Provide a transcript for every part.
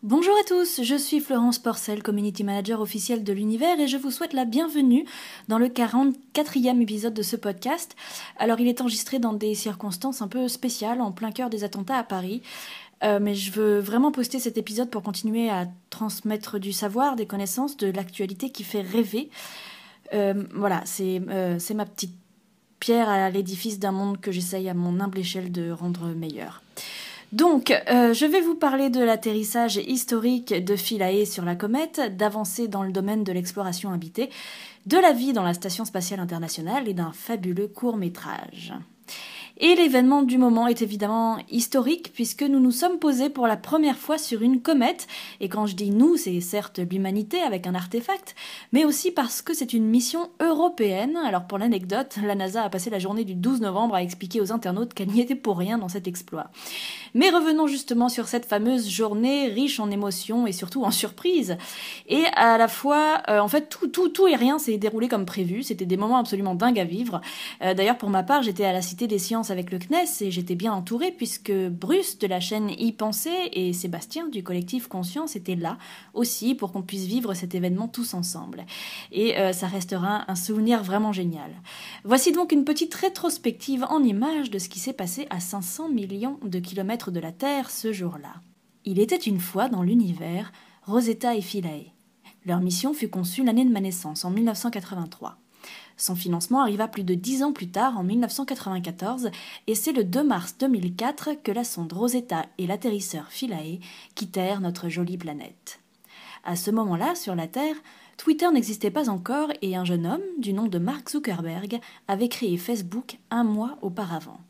Bonjour à tous, je suis Florence Porcel, Community Manager officielle de l'Univers et je vous souhaite la bienvenue dans le 44e épisode de ce podcast. Alors il est enregistré dans des circonstances un peu spéciales, en plein cœur des attentats à Paris. Mais je veux vraiment poster cet épisode pour continuer à transmettre du savoir, des connaissances, de l'actualité qui fait rêver. Voilà, c'est ma petite pierre à l'édifice d'un monde que j'essaye à mon humble échelle de rendre meilleur. Donc, je vais vous parler de l'atterrissage historique de Philae sur la comète, d'avancées dans le domaine de l'exploration habitée, de la vie dans la Station spatiale internationale et d'un fabuleux court-métrage. Et l'événement du moment est évidemment historique puisque nous nous sommes posés pour la première fois sur une comète. Et quand je dis nous, c'est certes l'humanité avec un artefact, mais aussi parce que c'est une mission européenne. Alors pour l'anecdote, la NASA a passé la journée du 12 novembre à expliquer aux internautes qu'elle n'y était pour rien dans cet exploit. Mais revenons justement sur cette fameuse journée riche en émotions et surtout en surprises. Et à la fois, en fait, tout et rien s'est déroulé comme prévu. C'était des moments absolument dingues à vivre. D'ailleurs, pour ma part, j'étais à la Cité des Sciences avec le CNES et j'étais bien entourée puisque Bruce de la chaîne Y-Penser et Sébastien du collectif Conscience étaient là aussi pour qu'on puisse vivre cet événement tous ensemble. Et ça restera un souvenir vraiment génial. Voici donc une petite rétrospective en images de ce qui s'est passé à 500 millions de kilomètres de la Terre ce jour-là. Il était une fois dans l'univers Rosetta et Philae. Leur mission fut conçue l'année de ma naissance, en 1983. Son financement arriva plus de 10 ans plus tard, en 1994, et c'est le 2 mars 2004 que la sonde Rosetta et l'atterrisseur Philae quittèrent notre jolie planète. À ce moment-là, sur la Terre, Twitter n'existait pas encore et un jeune homme, du nom de Mark Zuckerberg, avait créé Facebook un mois auparavant.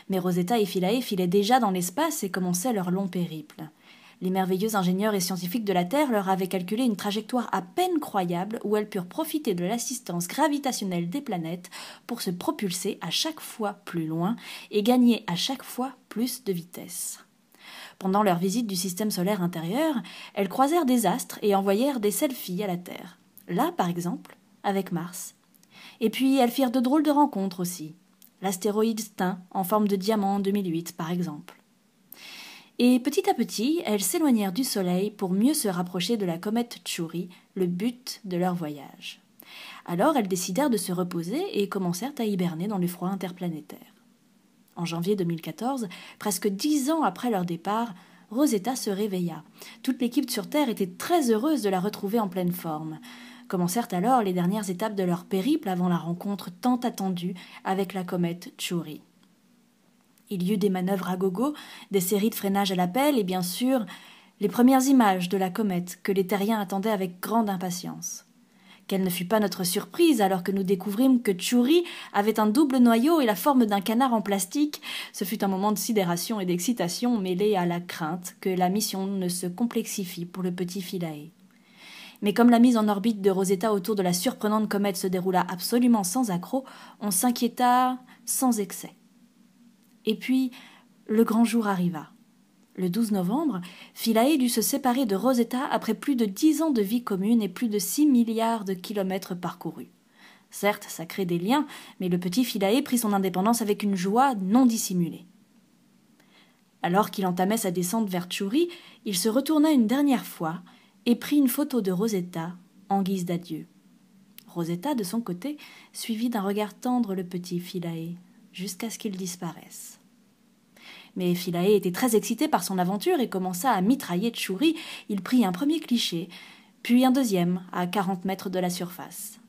Mais Rosetta et Philae filaient déjà dans l'espace et commençaient leur long périple. Les merveilleux ingénieurs et scientifiques de la Terre leur avaient calculé une trajectoire à peine croyable où elles purent profiter de l'assistance gravitationnelle des planètes pour se propulser à chaque fois plus loin et gagner à chaque fois plus de vitesse. Pendant leur visite du système solaire intérieur, elles croisèrent des astres et envoyèrent des selfies à la Terre. Là, par exemple, avec Mars. Et puis elles firent de drôles de rencontres aussi. L'astéroïde Stein, en forme de diamant en 2008, par exemple. Et petit à petit, elles s'éloignèrent du Soleil pour mieux se rapprocher de la comète Chury, le but de leur voyage. Alors elles décidèrent de se reposer et commencèrent à hiberner dans le froid interplanétaire. En janvier 2014, presque 10 ans après leur départ, Rosetta se réveilla. Toute l'équipe sur Terre était très heureuse de la retrouver en pleine forme. Commencèrent alors les dernières étapes de leur périple avant la rencontre tant attendue avec la comète Chury. Il y eut des manœuvres à gogo, des séries de freinage à la pelle et bien sûr les premières images de la comète que les terriens attendaient avec grande impatience. Quelle ne fut pas notre surprise alors que nous découvrîmes que Chury avait un double noyau et la forme d'un canard en plastique. Ce fut un moment de sidération et d'excitation mêlé à la crainte que la mission ne se complexifie pour le petit Philae. Mais comme la mise en orbite de Rosetta autour de la surprenante comète se déroula absolument sans accroc, on s'inquiéta sans excès. Et puis, le grand jour arriva. Le 12 novembre, Philae dut se séparer de Rosetta après plus de 10 ans de vie commune et plus de 6 milliards de kilomètres parcourus. Certes, ça crée des liens, mais le petit Philae prit son indépendance avec une joie non dissimulée. Alors qu'il entamait sa descente vers Chury, il se retourna une dernière fois et prit une photo de Rosetta en guise d'adieu. Rosetta, de son côté, suivit d'un regard tendre le petit Philae, jusqu'à ce qu'il disparaisse. Mais Philae était très excité par son aventure et commença à mitrailler Chury. Il prit un premier cliché, puis un deuxième, à 40 mètres de la surface.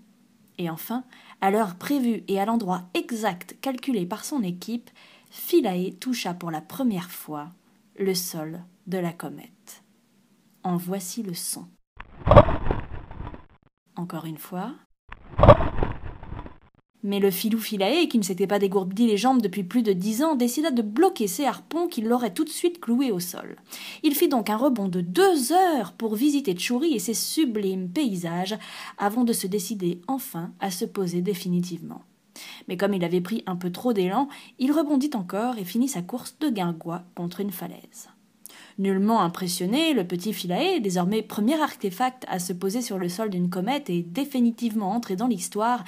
Et enfin, à l'heure prévue et à l'endroit exact calculé par son équipe, Philae toucha pour la première fois le sol de la comète. En voici le son. Encore une fois. Mais le filou Philae, qui ne s'était pas dégourdi les jambes depuis plus de 10 ans, décida de bloquer ses harpons qui l'auraient tout de suite cloué au sol. Il fit donc un rebond de 2 heures pour visiter Chury et ses sublimes paysages, avant de se décider enfin à se poser définitivement. Mais comme il avait pris un peu trop d'élan, il rebondit encore et finit sa course de guingois contre une falaise. Nullement impressionné, le petit Philae, désormais premier artefact à se poser sur le sol d'une comète et définitivement entré dans l'histoire,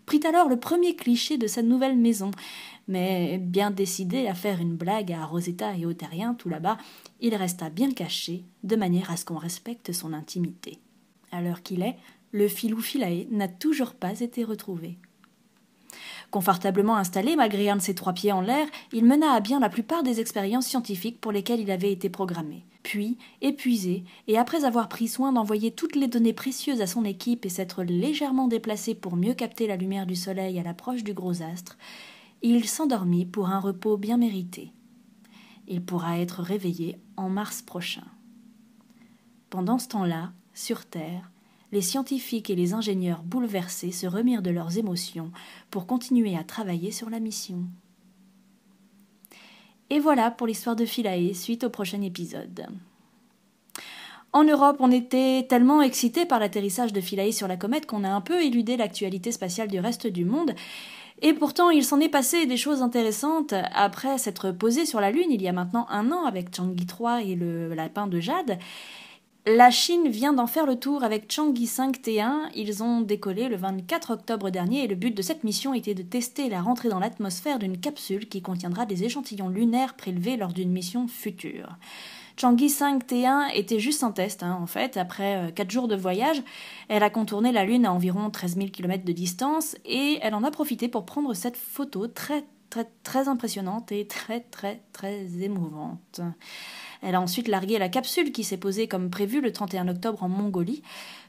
prit alors le premier cliché de sa nouvelle maison. mais bien décidé à faire une blague à Rosetta et aux terriens tout là-bas, il resta bien caché, de manière à ce qu'on respecte son intimité. À l'heure qu'il est, le filou Philae n'a toujours pas été retrouvé. Confortablement installé, malgré un de ses 3 pieds en l'air, il mena à bien la plupart des expériences scientifiques pour lesquelles il avait été programmé. Puis, épuisé, et après avoir pris soin d'envoyer toutes les données précieuses à son équipe et s'être légèrement déplacé pour mieux capter la lumière du soleil à l'approche du gros astre, il s'endormit pour un repos bien mérité. Il pourra être réveillé en mars prochain. Pendant ce temps-là, sur Terre, les scientifiques et les ingénieurs bouleversés se remirent de leurs émotions pour continuer à travailler sur la mission. Et voilà pour l'histoire de Philae, suite au prochain épisode. En Europe, on était tellement excités par l'atterrissage de Philae sur la comète qu'on a un peu éludé l'actualité spatiale du reste du monde. Et pourtant, il s'en est passé des choses intéressantes après s'être posé sur la Lune il y a maintenant 1 an avec Chang'e 3 et le lapin de jade. La Chine vient d'en faire le tour avec Chang'e 5T1. Ils ont décollé le 24 octobre dernier et le but de cette mission était de tester la rentrée dans l'atmosphère d'une capsule qui contiendra des échantillons lunaires prélevés lors d'une mission future. Chang'e 5T1 était juste un test, en fait. Après 4 jours de voyage, elle a contourné la Lune à environ 13 000 km de distance et elle en a profité pour prendre cette photo très impressionnante et très émouvante. Elle a ensuite largué la capsule qui s'est posée comme prévu le 31 octobre en Mongolie.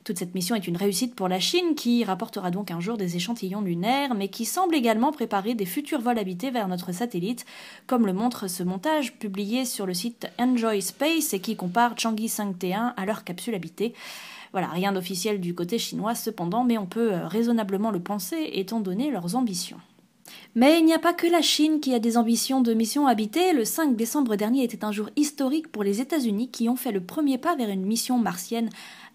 Toute cette mission est une réussite pour la Chine qui rapportera donc un jour des échantillons lunaires, mais qui semble également préparer des futurs vols habités vers notre satellite, comme le montre ce montage publié sur le site Enjoy Space et qui compare Chang'e 5T1 à leur capsule habitée. Voilà, rien d'officiel du côté chinois cependant, mais on peut raisonnablement le penser étant donné leurs ambitions. Mais il n'y a pas que la Chine qui a des ambitions de mission habitée. Le 5 décembre dernier était un jour historique pour les États-Unis qui ont fait le premier pas vers une mission martienne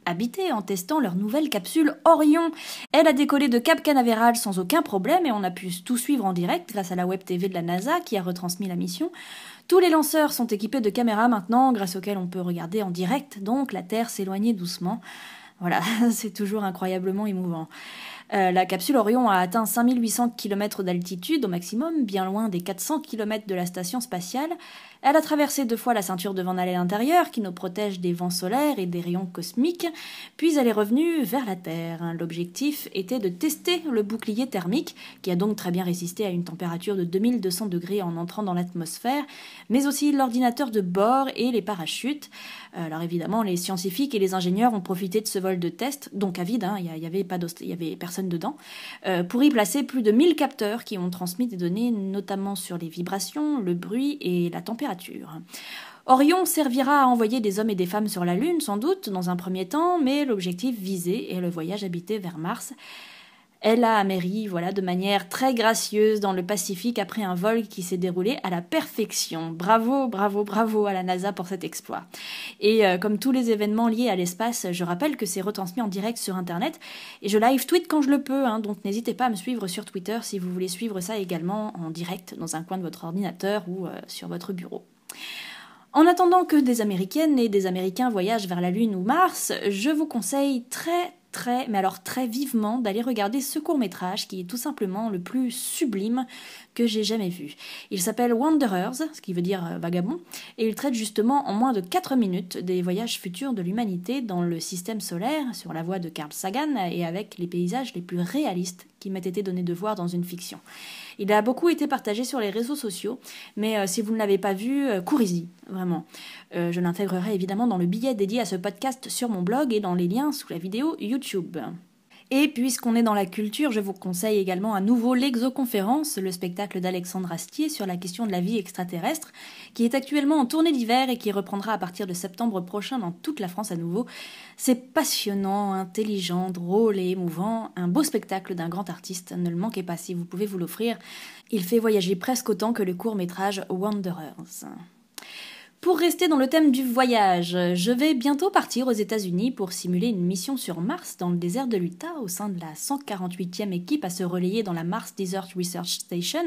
habitée en testant leur nouvelle capsule Orion. Elle a décollé de Cap Canaveral sans aucun problème et on a pu tout suivre en direct grâce à la web TV de la NASA qui a retransmis la mission. Tous les lanceurs sont équipés de caméras maintenant grâce auxquelles on peut regarder en direct, donc la Terre s'éloigner doucement. Voilà, c'est toujours incroyablement émouvant. La capsule Orion a atteint 5800 km d'altitude au maximum, bien loin des 400 km de la station spatiale. Elle a traversé 2 fois la ceinture de Van Allen intérieure qui nous protège des vents solaires et des rayons cosmiques, puis elle est revenue vers la Terre. L'objectif était de tester le bouclier thermique, qui a donc très bien résisté à une température de 2200 degrés en entrant dans l'atmosphère, mais aussi l'ordinateur de bord et les parachutes. Alors évidemment, les scientifiques et les ingénieurs ont profité de ce vol de test, donc à vide, il y avait personne dedans, pour y placer plus de 1000 capteurs qui ont transmis des données notamment sur les vibrations, le bruit et la température. Orion servira à envoyer des hommes et des femmes sur la Lune, sans doute, dans un premier temps, mais l'objectif visé est le voyage habité vers Mars. Elle a améri, de manière très gracieuse dans le Pacifique après un vol qui s'est déroulé à la perfection. Bravo à la NASA pour cet exploit. Et comme tous les événements liés à l'espace, je rappelle que c'est retransmis en direct sur Internet et je live tweet quand je le peux, donc n'hésitez pas à me suivre sur Twitter si vous voulez suivre ça également en direct dans un coin de votre ordinateur ou sur votre bureau. En attendant que des Américaines et des Américains voyagent vers la Lune ou Mars, je vous conseille très vivement d'aller regarder ce court-métrage qui est tout simplement le plus sublime que j'ai jamais vu. Il s'appelle Wanderers, ce qui veut dire vagabond, et il traite justement en moins de 4 minutes des voyages futurs de l'humanité dans le système solaire, sur la voie de Carl Sagan, et avec les paysages les plus réalistes qui m'aient été donnés de voir dans une fiction. Il a beaucoup été partagé sur les réseaux sociaux, mais si vous ne l'avez pas vu, courez-y, vraiment. Je l'intégrerai évidemment dans le billet dédié à ce podcast sur mon blog et dans les liens sous la vidéo YouTube. Et puisqu'on est dans la culture, je vous conseille également à nouveau l'Exoconférence, le spectacle d'Alexandre Astier sur la question de la vie extraterrestre, qui est actuellement en tournée d'hiver et qui reprendra à partir de septembre prochain dans toute la France à nouveau. C'est passionnant, intelligent, drôle et émouvant, un beau spectacle d'un grand artiste, ne le manquez pas si vous pouvez vous l'offrir. Il fait voyager presque autant que le court-métrage Wanderers. Pour rester dans le thème du voyage, je vais bientôt partir aux États-Unis pour simuler une mission sur Mars dans le désert de l'Utah au sein de la 148e équipe à se relayer dans la Mars Desert Research Station.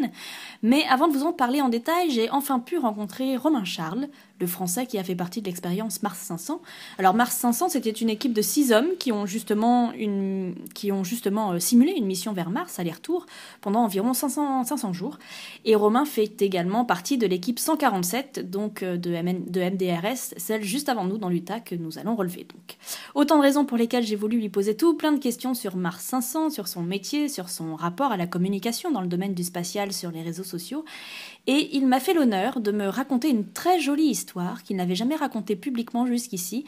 Mais avant de vous en parler en détail, j'ai enfin pu rencontrer Romain Charles, le français qui a fait partie de l'expérience Mars 500. Alors Mars 500, c'était une équipe de 6 hommes qui ont justement simulé une mission vers Mars, aller-retour, pendant environ 500 jours. Et Romain fait également partie de l'équipe 147, donc de MDRS, celle juste avant nous dans l'Utah que nous allons relever. Donc. Autant de raisons pour lesquelles j'ai voulu lui poser plein de questions sur Mars 500, sur son métier, sur son rapport à la communication dans le domaine du spatial sur les réseaux sociaux. Et il m'a fait l'honneur de me raconter une très jolie histoire qu'il n'avait jamais racontée publiquement jusqu'ici.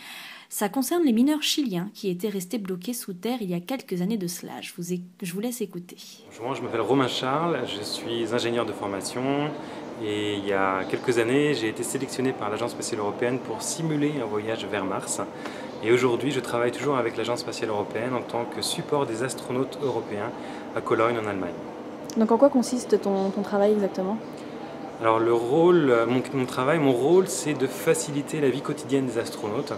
Ça concerne les mineurs chiliens qui étaient restés bloqués sous terre il y a quelques années de cela. Je vous laisse écouter. Bonjour, je m'appelle Romain Charles, je suis ingénieur de formation et il y a quelques années j'ai été sélectionné par l'Agence spatiale européenne pour simuler un voyage vers Mars. Et aujourd'hui je travaille toujours avec l'Agence spatiale européenne en tant que support des astronautes européens à Cologne en Allemagne. Donc en quoi consiste ton travail exactement ? Alors mon rôle c'est de faciliter la vie quotidienne des astronautes.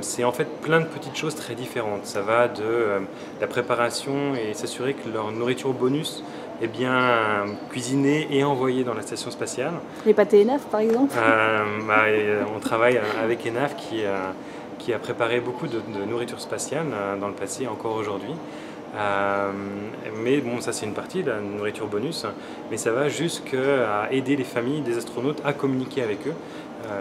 C'est en fait plein de petites choses très différentes. Ça va de la préparation et s'assurer que leur nourriture bonus est bien cuisinée et envoyée dans la station spatiale. Les pâtés ENAF par exemple On travaille avec ENAF qui a préparé beaucoup de nourriture spatiale dans le passé, encore aujourd'hui. Mais bon, ça c'est une partie, la nourriture bonus, mais ça va jusqu'à aider les familles des astronautes à communiquer avec eux.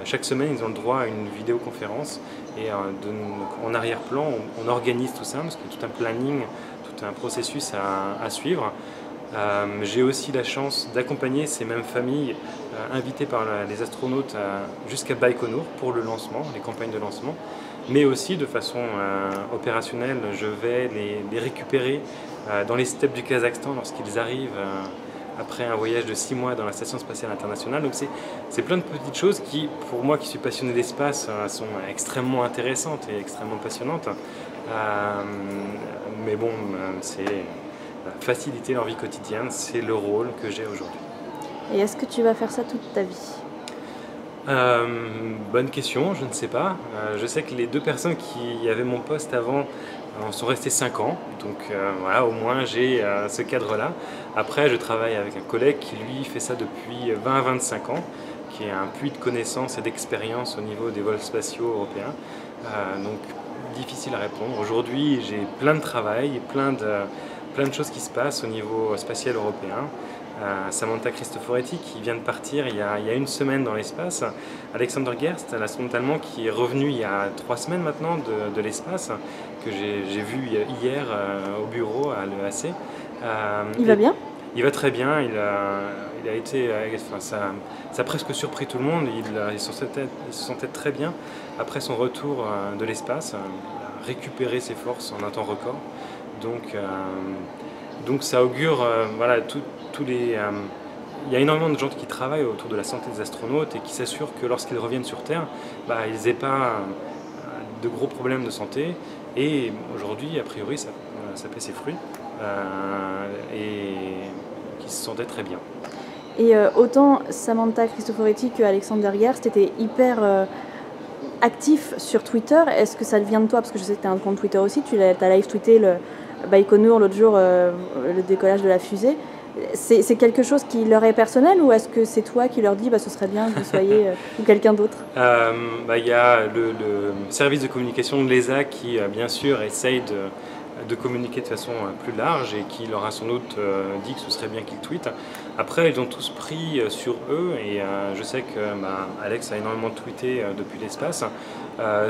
Chaque semaine, ils ont le droit à une vidéoconférence et en arrière-plan, on organise tout ça, parce qu'il y a tout un planning, tout un processus à suivre. J'ai aussi la chance d'accompagner ces mêmes familles invitées par les astronautes jusqu'à Baïkonour pour le lancement, les campagnes de lancement. Mais aussi de façon opérationnelle, je vais les récupérer dans les steppes du Kazakhstan lorsqu'ils arrivent après un voyage de 6 mois dans la Station spatiale internationale. Donc c'est plein de petites choses qui, pour moi qui suis passionné d'espace, sont extrêmement intéressantes et extrêmement passionnantes. Mais bon, c'est faciliter leur vie quotidienne, c'est le rôle que j'ai aujourd'hui. Et est-ce que tu vas faire ça toute ta vie ? Bonne question, je ne sais pas. Je sais que les 2 personnes qui avaient mon poste avant sont restées 5 ans, donc voilà, au moins j'ai ce cadre-là. Après, je travaille avec un collègue qui lui fait ça depuis 20 à 25 ans, qui est un puits de connaissances et d'expérience au niveau des vols spatiaux européens. Donc difficile à répondre. Aujourd'hui, j'ai plein de travail, plein de choses qui se passent au niveau spatial européen. Samantha Cristoforetti qui vient de partir il y a une semaine dans l'espace. Alexander Gerst, l'astronaute allemand qui est revenu il y a 3 semaines maintenant de l'espace, que j'ai vu hier au bureau à l'EAC. Il va bien ? Il va très bien, il a été, ça a presque surpris tout le monde, il se sentait très bien après son retour de l'espace, il a récupéré ses forces en un temps record. Donc ça augure, voilà, il y a énormément de gens qui travaillent autour de la santé des astronautes et qui s'assurent que lorsqu'ils reviennent sur Terre, ils n'aient pas de gros problèmes de santé. Et aujourd'hui, a priori, ça paie ses fruits et qu'ils se sentaient très bien. Et autant Samantha Cristoforetti que Alexander Gerst étaient hyper actifs sur Twitter. Est-ce que ça vient de toi ? Parce que je sais que tu as un compte Twitter aussi, tu as live-tweeté le Baïkonour l'autre jour, le décollage de la fusée. C'est quelque chose qui leur est personnel ou est-ce que c'est toi qui leur dis ce serait bien que vous soyez ou quelqu'un d'autre ? Il y a le service de communication de l'ESA qui bien sûr essaye de communiquer de façon plus large et qui leur a sans doute dit que ce serait bien qu'ils tweetent. Après, ils ont tous pris sur eux et je sais que Alex a énormément tweeté depuis l'espace.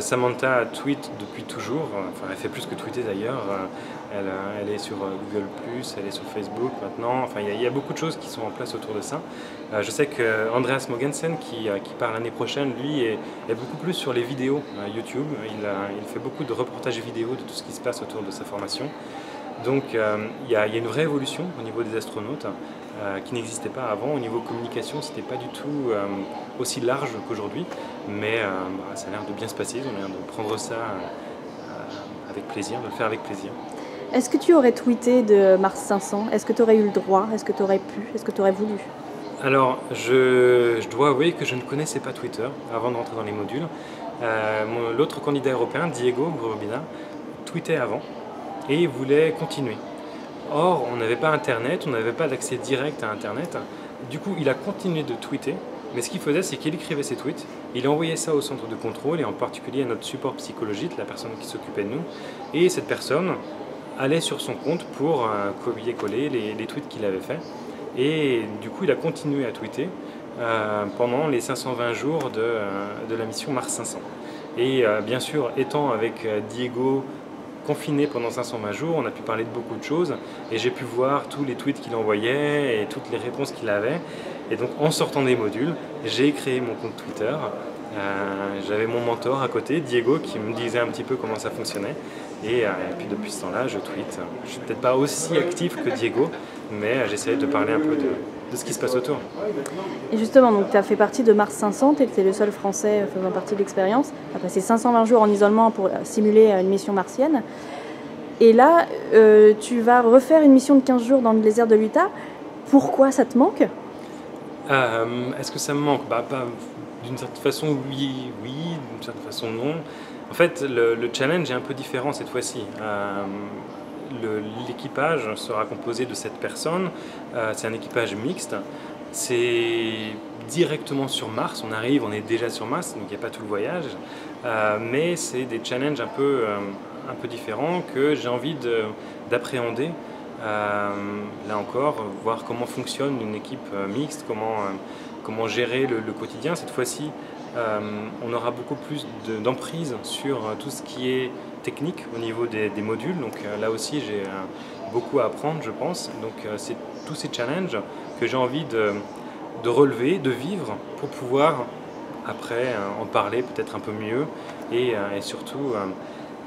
Samantha tweet depuis toujours, enfin elle fait plus que tweeter d'ailleurs. Elle est sur Google+, elle est sur Facebook maintenant. Enfin, il y a beaucoup de choses qui sont en place autour de ça. Je sais que Andreas Mogensen, qui part l'année prochaine, lui, est beaucoup plus sur les vidéos YouTube. Il fait beaucoup de reportages vidéo de tout ce qui se passe autour de sa formation. Donc, il y a une vraie évolution au niveau des astronautes qui n'existait pas avant. Au niveau communication, c'était pas du tout aussi large qu'aujourd'hui. Mais ça a l'air de bien se passer. On a l'air de prendre ça avec plaisir, de le faire avec plaisir. Est-ce que tu aurais tweeté de Mars 500 ? Est-ce que tu aurais eu le droit ? Est-ce que tu aurais pu ? Est-ce que tu aurais voulu ? Alors, je dois avouer que je ne connaissais pas Twitter avant de rentrer dans les modules. L'autre candidat européen, Diego Burubina, tweetait avant et voulait continuer. Or, on n'avait pas Internet, on n'avait pas d'accès direct à Internet. Du coup, il a continué de tweeter, mais ce qu'il faisait, c'est qu'il écrivait ses tweets Il envoyait ça au centre de contrôle et en particulier à notre support psychologique, la personne qui s'occupait de nous. Et cette personne allait sur son compte pour copier-coller les tweets qu'il avait faits. Et du coup, il a continué à tweeter pendant les 520 jours de la mission Mars 500. Et bien sûr, étant avec Diego confiné pendant 520 jours, on a pu parler de beaucoup de choses et j'ai pu voir tous les tweets qu'il envoyait et toutes les réponses qu'il avait. Et donc en sortant des modules, j'ai créé mon compte Twitter. J'avais mon mentor à côté, Diego, qui me disait un petit peu comment ça fonctionnait. Et puis depuis ce temps-là, je tweete. Je suis peut-être pas aussi actif que Diego, mais j'essaie de parler un peu de ce qui se passe autour. Et justement, tu as fait partie de Mars 500, tu étais le seul Français faisant partie de l'expérience. Tu as passé 520 jours en isolement pour simuler une mission martienne. Et là, tu vas refaire une mission de 15 jours dans le désert de l'Utah. Pourquoi ça te manque ? Est-ce que ça me manque ? D'une certaine façon, oui, d'une certaine façon, non. En fait, le challenge est un peu différent cette fois-ci. L'équipage sera composé de 7 personnes. C'est un équipage mixte. C'est directement sur Mars. On arrive, on est déjà sur Mars, donc il n'y a pas tout le voyage. Mais c'est des challenges un peu différents que j'ai envie d'appréhender. Là encore, voir comment fonctionne une équipe mixte, comment gérer le quotidien. Cette fois-ci, on aura beaucoup plus d'emprise sur tout ce qui est technique au niveau des modules. Donc là aussi, j'ai beaucoup à apprendre, je pense. Donc c'est tous ces challenges que j'ai envie de relever, de vivre, pour pouvoir après en parler peut-être un peu mieux et surtout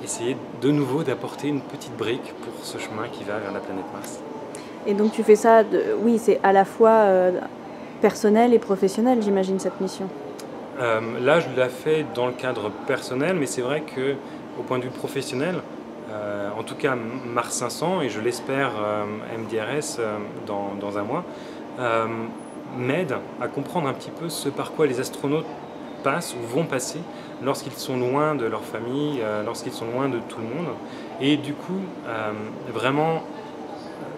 essayer de nouveau d'apporter une petite brique pour ce chemin qui va vers la planète Mars. Et donc tu fais ça, oui, c'est à la fois personnel et professionnel, j'imagine, cette mission. Là, je l'ai fait dans le cadre personnel, mais c'est vrai qu'au point de vue professionnel, en tout cas Mars 500, et je l'espère MDRS dans un mois, m'aide à comprendre un petit peu ce par quoi les astronautes passent ou vont passer lorsqu'ils sont loin de leur famille, lorsqu'ils sont loin de tout le monde. Et du coup, vraiment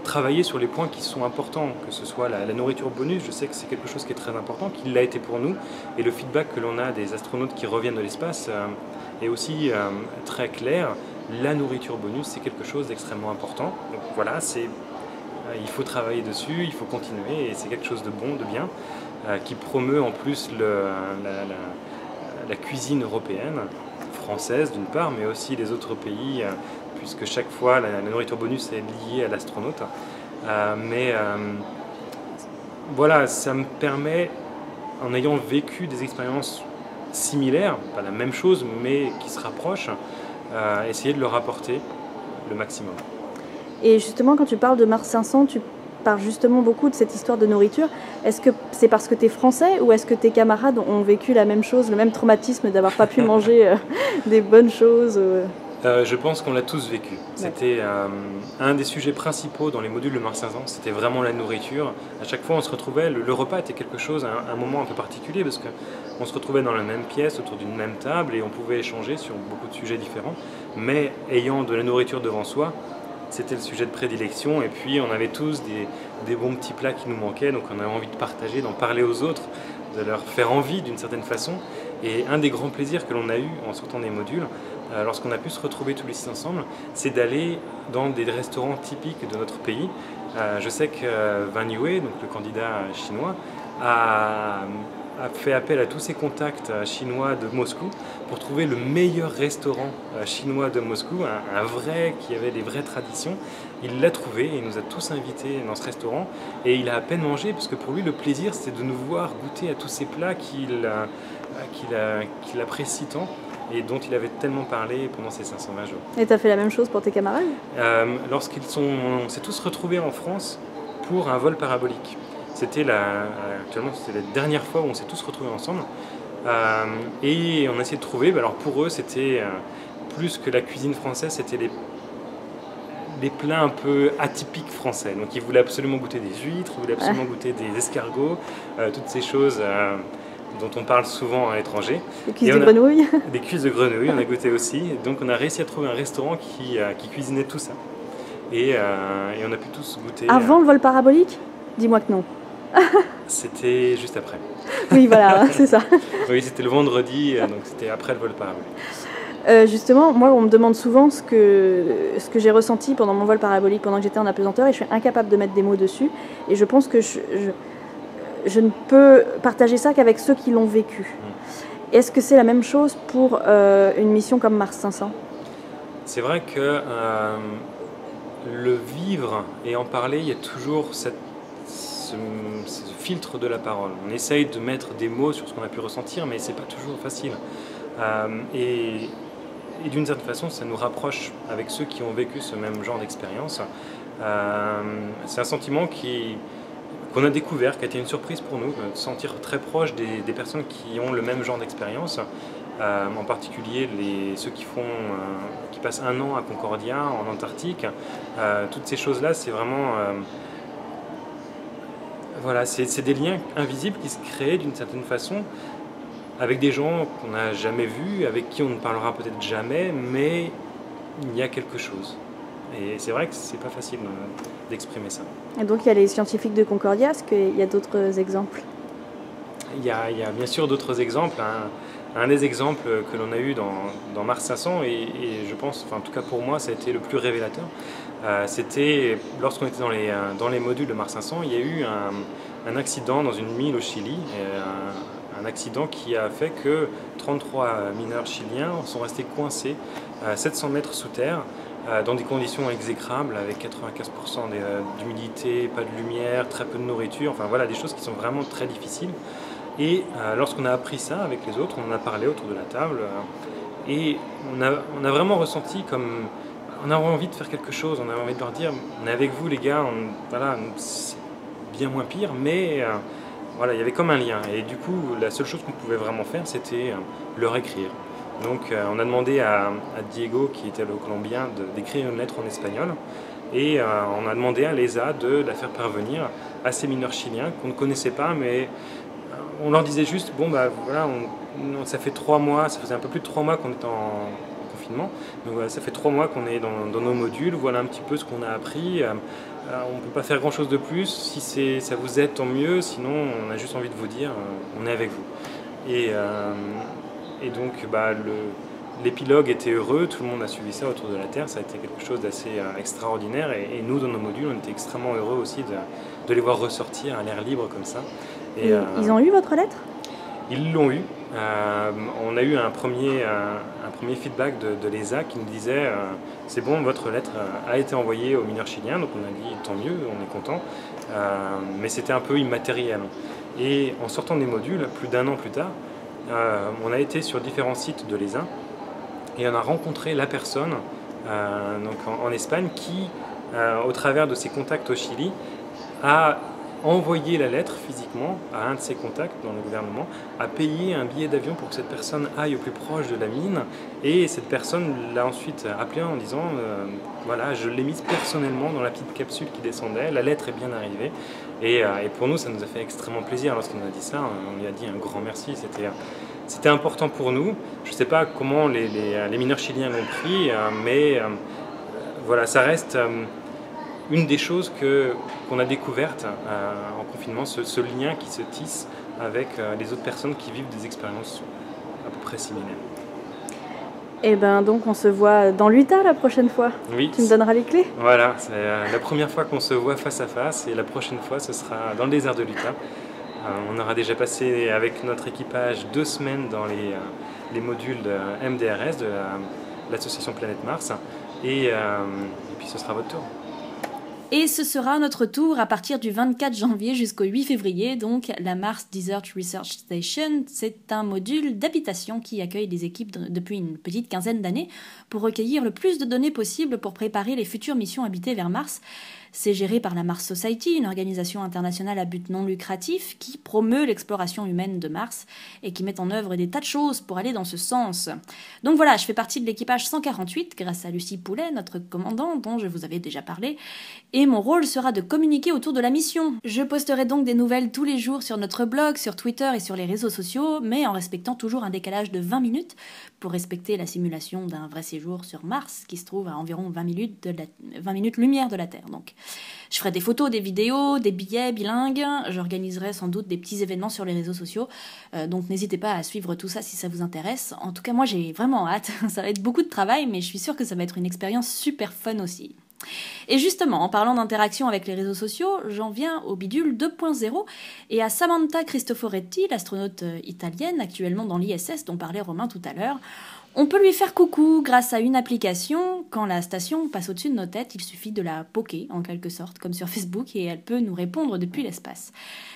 travailler sur les points qui sont importants, que ce soit la nourriture bonus, je sais que c'est quelque chose qui est très important, qu'il l'a été pour nous, et le feedback que l'on a des astronautes qui reviennent de l'espace est aussi très clair. La nourriture bonus, c'est quelque chose d'extrêmement important. Donc voilà, il faut travailler dessus, il faut continuer, et c'est quelque chose de bon, de bien, qui promeut en plus la cuisine européenne, française d'une part, mais aussi les autres pays, puisque chaque fois la nourriture bonus est liée à l'astronaute. Voilà, ça me permet, en ayant vécu des expériences similaires, pas la même chose, mais qui se rapprochent, essayer de leur apporter le maximum. Et justement, quand tu parles de Mars 500, tu parles justement beaucoup de cette histoire de nourriture. Est-ce que c'est parce que tu es français ou est-ce que tes camarades ont vécu la même chose, le même traumatisme d'avoir pas pu manger des bonnes choses Je pense qu'on l'a tous vécu. C'était un des sujets principaux dans les modules de Mars 500, c'était vraiment la nourriture. À chaque fois, on se retrouvait, le repas était quelque chose, un moment un peu particulier, parce qu'on se retrouvait dans la même pièce, autour d'une même table, et on pouvait échanger sur beaucoup de sujets différents. Mais ayant de la nourriture devant soi, c'était le sujet de prédilection, et puis on avait tous des bons petits plats qui nous manquaient, donc on avait envie de partager, d'en parler aux autres, de leur faire envie d'une certaine façon. Et un des grands plaisirs que l'on a eu en sortant des modules, lorsqu'on a pu se retrouver tous les 6 ensemble, c'est d'aller dans des restaurants typiques de notre pays. Je sais que Van Yue, donc le candidat chinois, a fait appel à tous ses contacts chinois de Moscou pour trouver le meilleur restaurant chinois de Moscou, un vrai, qui avait des vraies traditions. Il l'a trouvé et il nous a tous invités dans ce restaurant, et il a à peine mangé parce que pour lui le plaisir c'était de nous voir goûter à tous ces plats qu'il apprécie tant et dont il avait tellement parlé pendant ces 520 jours. Et tu as fait la même chose pour tes camarades ? On s'est tous retrouvés en France pour un vol parabolique. Actuellement, c'était la dernière fois où on s'est tous retrouvés ensemble. Et on a essayé de trouver, alors pour eux, c'était plus que la cuisine française, c'était des plats un peu atypiques français. Donc ils voulaient absolument goûter des huîtres, ils voulaient absolument goûter des escargots, toutes ces choses dont on parle souvent à l'étranger. Des cuisses de grenouilles. Des cuisses de grenouilles, on a goûté aussi. Donc on a réussi à trouver un restaurant qui cuisinait tout ça. Et on a pu tous goûter. Avant le vol parabolique ? Dis-moi que non. C'était juste après. Oui, voilà, c'est ça. Oui, c'était le vendredi, donc c'était après le vol parabolique. Justement, moi, on me demande souvent ce que j'ai ressenti pendant mon vol parabolique, pendant que j'étais en apesanteur, et je suis incapable de mettre des mots dessus. Et je pense que je ne peux partager ça qu'avec ceux qui l'ont vécu. Est-ce que c'est la même chose pour une mission comme Mars 500 ? C'est vrai que le vivre et en parler, il y a toujours ce filtre de la parole. On essaye de mettre des mots sur ce qu'on a pu ressentir, mais c'est pas toujours facile. Et d'une certaine façon, ça nous rapproche avec ceux qui ont vécu ce même genre d'expérience. C'est un sentiment qu'on a découvert, qui a été une surprise pour nous, de se sentir très proche des personnes qui ont le même genre d'expérience. En particulier ceux qui passent 1 an à Concordia, en Antarctique. Toutes ces choses-là, c'est vraiment... voilà, c'est des liens invisibles qui se créent d'une certaine façon avec des gens qu'on n'a jamais vus, avec qui on ne parlera peut-être jamais, mais il y a quelque chose. Et c'est vrai que c'est pas facile d'exprimer ça. Et donc il y a les scientifiques de Concordia, est-ce qu'il y a d'autres exemples ? Il y a bien sûr d'autres exemples. Un des exemples que l'on a eu dans Mars 500, et je pense, enfin, en tout cas pour moi, ça a été le plus révélateur, c'était lorsqu'on était dans les modules de Mars 500, il y a eu un accident dans une mine au Chili, un accident qui a fait que 33 mineurs chiliens sont restés coincés 700 mètres sous terre, dans des conditions exécrables, avec 95% d'humidité, pas de lumière, très peu de nourriture, enfin voilà, des choses qui sont vraiment très difficiles. Et lorsqu'on a appris ça avec les autres, on en a parlé autour de la table, et on a vraiment ressenti comme... On a envie de faire quelque chose, on a envie de leur dire, on est avec vous les gars, voilà, c'est bien moins pire, mais voilà, il y avait comme un lien. Et du coup, la seule chose qu'on pouvait vraiment faire, c'était leur écrire. Donc on a demandé à Diego, qui était le Colombien, d'écrire une lettre en espagnol, et on a demandé à l'ESA de la faire parvenir à ces mineurs chiliens qu'on ne connaissait pas, mais on leur disait juste, bon bah voilà, ça fait 3 mois, ça faisait un peu plus de 3 mois qu'on était en confinement, donc voilà, ça fait 3 mois qu'on est dans nos modules, voilà un petit peu ce qu'on a appris, on ne peut pas faire grand chose de plus, si ça vous aide tant mieux, sinon on a juste envie de vous dire, on est avec vous. Et donc bah, l'épilogue était heureux, tout le monde a suivi ça autour de la Terre, ça a été quelque chose d'assez extraordinaire, et nous dans nos modules on était extrêmement heureux aussi de les voir ressortir à l'air libre comme ça. Et ils ont eu votre lettre ? Ils l'ont eu. On a eu un premier feedback de l'ESA qui nous disait c'est bon, votre lettre a été envoyée aux mineurs chiliens, donc on a dit tant mieux, on est content, mais c'était un peu immatériel. Et en sortant des modules, plus d'1 an plus tard, on a été sur différents sites de l'ESA et on a rencontré la personne donc en Espagne qui, au travers de ses contacts au Chili, a envoyé la lettre physiquement à un de ses contacts dans le gouvernement, a payé un billet d'avion pour que cette personne aille au plus proche de la mine, et cette personne l'a ensuite appelé en disant voilà, je l'ai mise personnellement dans la petite capsule qui descendait, la lettre est bien arrivée, et pour nous ça nous a fait extrêmement plaisir lorsqu'il nous a dit ça, on lui a dit un grand merci, c'était important pour nous. Je ne sais pas comment les mineurs chiliens l'ont pris, mais voilà, ça reste une des choses qu'on a découvertes en confinement, ce lien qui se tisse avec les autres personnes qui vivent des expériences à peu près similaires. Et ben donc on se voit dans l'Utah la prochaine fois. Oui. Tu me donneras les clés ? Voilà, c'est la première fois qu'on se voit face à face, et la prochaine fois ce sera dans le désert de l'Utah. On aura déjà passé avec notre équipage 2 semaines dans les modules de MDRS, de l'association Planète Mars, et puis ce sera votre tour. Et ce sera notre tour à partir du 24 janvier jusqu'au 8 février, donc la Mars Desert Research Station. C'est un module d'habitation qui accueille des équipes depuis une petite quinzaine d'années pour recueillir le plus de données possible pour préparer les futures missions habitées vers Mars. C'est géré par la Mars Society, une organisation internationale à but non lucratif qui promeut l'exploration humaine de Mars et qui met en œuvre des tas de choses pour aller dans ce sens. Donc voilà, je fais partie de l'équipage 148 grâce à Lucie Poulet, notre commandant dont je vous avais déjà parlé. Et et mon rôle sera de communiquer autour de la mission. Je posterai donc des nouvelles tous les jours sur notre blog, sur Twitter et sur les réseaux sociaux, mais en respectant toujours un décalage de 20 minutes pour respecter la simulation d'un vrai séjour sur Mars qui se trouve à environ 20 minutes lumière de la Terre. Donc, je ferai des photos, des vidéos, des billets bilingues, j'organiserai sans doute des petits événements sur les réseaux sociaux, donc n'hésitez pas à suivre tout ça si ça vous intéresse. En tout cas, moi j'ai vraiment hâte, ça va être beaucoup de travail, mais je suis sûre que ça va être une expérience super fun aussi. Et justement, en parlant d'interaction avec les réseaux sociaux, j'en viens au bidule 2.0 et à Samantha Cristoforetti, l'astronaute italienne actuellement dans l'ISS dont parlait Romain tout à l'heure. On peut lui faire coucou grâce à une application. Quand la station passe au-dessus de nos têtes, il suffit de la poker en quelque sorte, comme sur Facebook, et elle peut nous répondre depuis l'espace.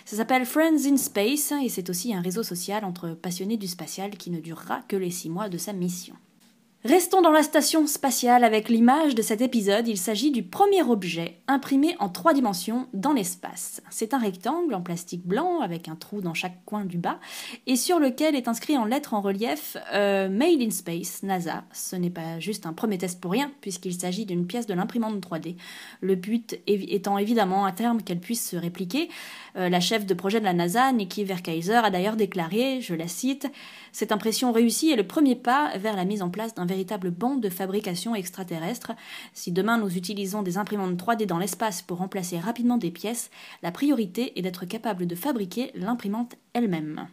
Ça s'appelle Friends in Space et c'est aussi un réseau social entre passionnés du spatial qui ne durera que les 6 mois de sa mission. Restons dans la station spatiale avec l'image de cet épisode. Il s'agit du premier objet imprimé en 3 dimensions dans l'espace. C'est un rectangle en plastique blanc avec un trou dans chaque coin du bas et sur lequel est inscrit en lettres en relief Made in Space, NASA. Ce n'est pas juste un premier test pour rien puisqu'il s'agit d'une pièce de l'imprimante 3D. Le but étant évidemment à terme qu'elle puisse se répliquer. La chef de projet de la NASA, Nikki Verkeyser, a d'ailleurs déclaré, je la cite, « Cette impression réussie est le premier pas vers la mise en place d'un véritable banc de fabrication extraterrestre. Si demain nous utilisons des imprimantes 3D dans l'espace pour remplacer rapidement des pièces, la priorité est d'être capable de fabriquer l'imprimante elle-même. »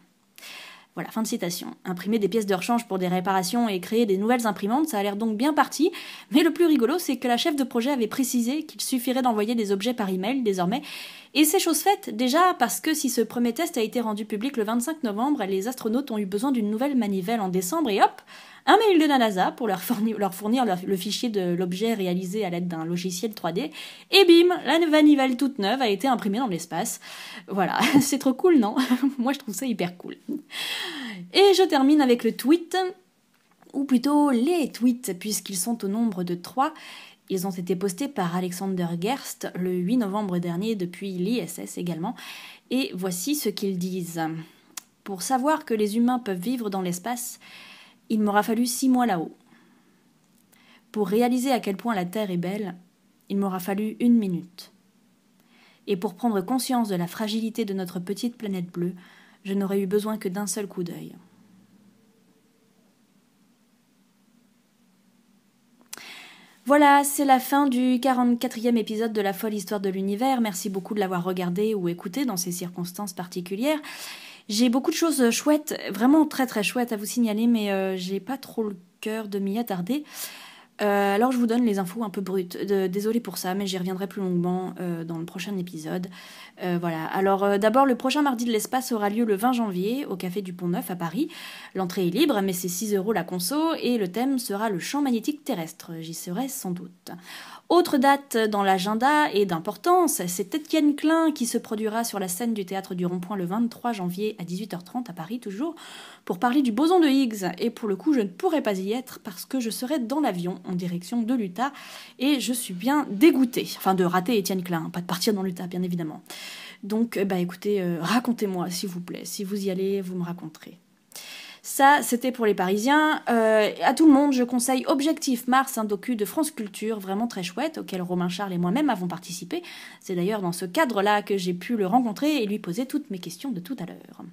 Voilà, fin de citation. Imprimer des pièces de rechange pour des réparations et créer des nouvelles imprimantes, ça a l'air donc bien parti, mais le plus rigolo, c'est que la chef de projet avait précisé qu'il suffirait d'envoyer des objets par email désormais, et c'est chose faite, déjà parce que si ce premier test a été rendu public le 25 novembre, les astronautes ont eu besoin d'une nouvelle manivelle en décembre, et hop, un mail de la NASA pour leur fournir le fichier de l'objet réalisé à l'aide d'un logiciel 3D, et bim, la manivelle toute neuve a été imprimée dans l'espace. Voilà, c'est trop cool, non? Moi je trouve ça hyper cool. Et je termine avec le tweet, ou plutôt les tweets, puisqu'ils sont au nombre de 3. Ils ont été postés par Alexander Gerst le 8 novembre dernier depuis l'ISS également. Et voici ce qu'ils disent. Pour savoir que les humains peuvent vivre dans l'espace, il m'aura fallu 6 mois là-haut. Pour réaliser à quel point la Terre est belle, il m'aura fallu 1 minute. Et pour prendre conscience de la fragilité de notre petite planète bleue, je n'aurais eu besoin que d'un seul coup d'œil. Voilà, c'est la fin du 44e épisode de La folle histoire de l'univers. Merci beaucoup de l'avoir regardé ou écouté dans ces circonstances particulières. J'ai beaucoup de choses chouettes, vraiment très très chouettes à vous signaler, mais j'ai pas trop le cœur de m'y attarder. Alors je vous donne les infos un peu brutes. Désolée pour ça, mais j'y reviendrai plus longuement dans le prochain épisode. Voilà. Alors d'abord, le prochain mardi de l'espace aura lieu le 20 janvier au Café du Pont-Neuf à Paris. L'entrée est libre, mais c'est 6 € la conso, et le thème sera le champ magnétique terrestre. J'y serai sans doute. Autre date dans l'agenda et d'importance, c'est Étienne Klein qui se produira sur la scène du Théâtre du Rond-Point le 23 janvier à 18h30 à Paris toujours, pour parler du boson de Higgs. Et pour le coup, je ne pourrai pas y être parce que je serai dans l'avion en direction de l'Utah et je suis bien dégoûtée. Enfin, de rater Étienne Klein, pas de partir dans l'Utah, bien évidemment. Donc, écoutez, racontez-moi, s'il vous plaît. Si vous y allez, vous me raconterez. Ça, c'était pour les Parisiens. À tout le monde, je conseille Objectif Mars, un docu de France Culture, vraiment très chouette, auquel Romain Charles et moi-même avons participé. C'est d'ailleurs dans ce cadre-là que j'ai pu le rencontrer et lui poser toutes mes questions de tout à l'heure.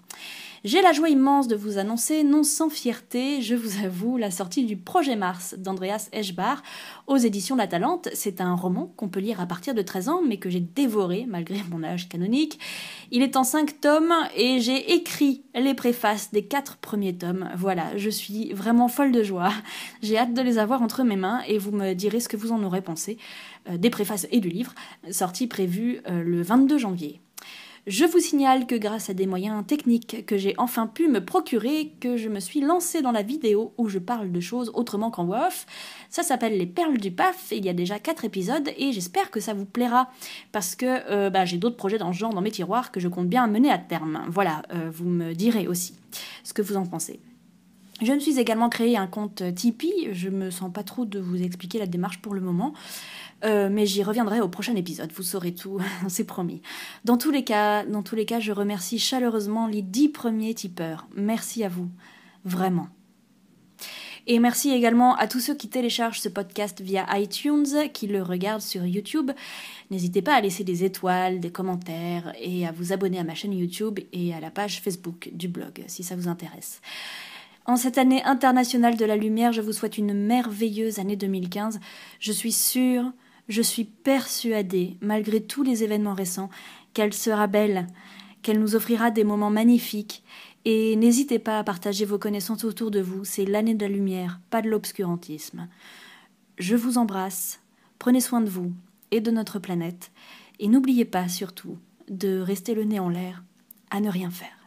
J'ai la joie immense de vous annoncer, non sans fierté, je vous avoue, la sortie du Projet Mars d'Andreas Eschbach aux éditions La Talente. C'est un roman qu'on peut lire à partir de 13 ans, mais que j'ai dévoré malgré mon âge canonique. Il est en 5 tomes et j'ai écrit les préfaces des 4 premiers tomes. Voilà, je suis vraiment folle de joie. J'ai hâte de les avoir entre mes mains et vous me direz ce que vous en aurez pensé. Des préfaces et du livre, sortie prévue le 22 janvier. Je vous signale que grâce à des moyens techniques que j'ai enfin pu me procurer, que je me suis lancée dans la vidéo où je parle de choses autrement qu'en voix off. Ça s'appelle Les Perles du Paf, il y a déjà 4 épisodes et j'espère que ça vous plaira parce que j'ai d'autres projets dans ce genre dans mes tiroirs que je compte bien mener à terme. Voilà, vous me direz aussi ce que vous en pensez. Je me suis également créé un compte Tipeee, je me sens pas trop de vous expliquer la démarche pour le moment. Mais j'y reviendrai au prochain épisode, vous saurez tout, c'est promis. Dans tous les cas, je remercie chaleureusement les 10 premiers tipeurs. Merci à vous, vraiment. Et merci également à tous ceux qui téléchargent ce podcast via iTunes, qui le regardent sur YouTube. N'hésitez pas à laisser des étoiles, des commentaires et à vous abonner à ma chaîne YouTube et à la page Facebook du blog si ça vous intéresse. En cette année internationale de la lumière, je vous souhaite une merveilleuse année 2015. Je suis sûre, je suis persuadée, malgré tous les événements récents, qu'elle sera belle, qu'elle nous offrira des moments magnifiques. Et n'hésitez pas à partager vos connaissances autour de vous, c'est l'année de la lumière, pas de l'obscurantisme. Je vous embrasse, prenez soin de vous et de notre planète, et n'oubliez pas surtout de rester le nez en l'air, à ne rien faire.